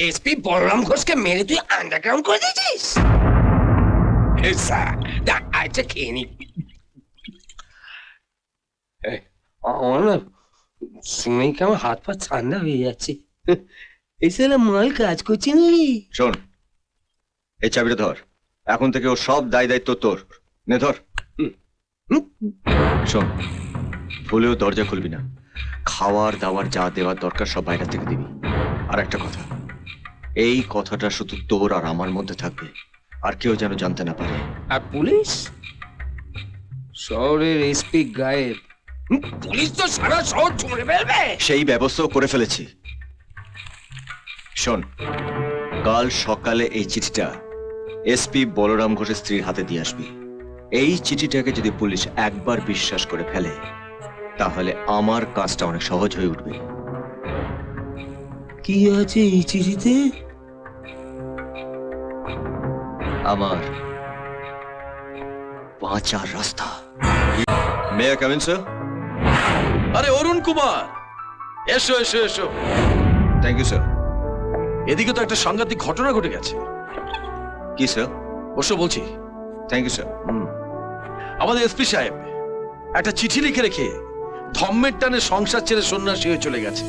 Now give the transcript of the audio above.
SP Balaram ঘোষকে মেরে তুই আন্ডারগ্রাউন্ড করে দিয়েছিস? আচ্ছা খেয়ে নি। আমার না শুনে কেমন হাত পা ঠান্ডা হয়ে যাচ্ছে। এই সালা মাল কাজ করছে না রে। শোন, এই চাবিটা ধর, এখন থেকে ও সব দায় দায়িত্ব তোর। নে ধর। শোন, ভুলেও দরজা খুলবি না। খাওয়ার দাওয়ার যা দেওয়ার দরকার সব বাইরে থেকে দিবি। আর একটা কথা, এই কথাটা শুধু তোর আর আমার মধ্যে থাকবে, আর কেউ যেন জানতে না পারে। আর পুলিশ? শহরের এসপি গায়েব, পুলিশ তো সারা শহর ছুঁড়ে ফেলবে। সেই ব্যবস্থাও করে ফেলেছি। শোন, কাল সকালে এই চিঠিটা এসপি বলরাম ঘোষের স্ত্রীর হাতে দিয়ে আসবি। এই চিঠিটাকে যদি পুলিশ একবার বিশ্বাস করে ফেলে, তাহলে আমার কাজটা অনেক সহজ হয়ে উঠবে। কি আছে এই চিঠিতে? আমার বাঁচার রাস্তা। May I come in, sir? আরে অরুণ কুমার, এসো এসো এসো। Thank you, sir. এদিকে তো একটা সাংঘাতিক ঘটনা ঘটে গেছে। কি স্যার? বসো বলছি। Thank you, sir. আমাদের এসপি সাহেব একটা চিঠি লিখে রেখে ধম্মের টানে সংসার ছেড়ে সন্ন্যাসী হয়ে চলে গেছে।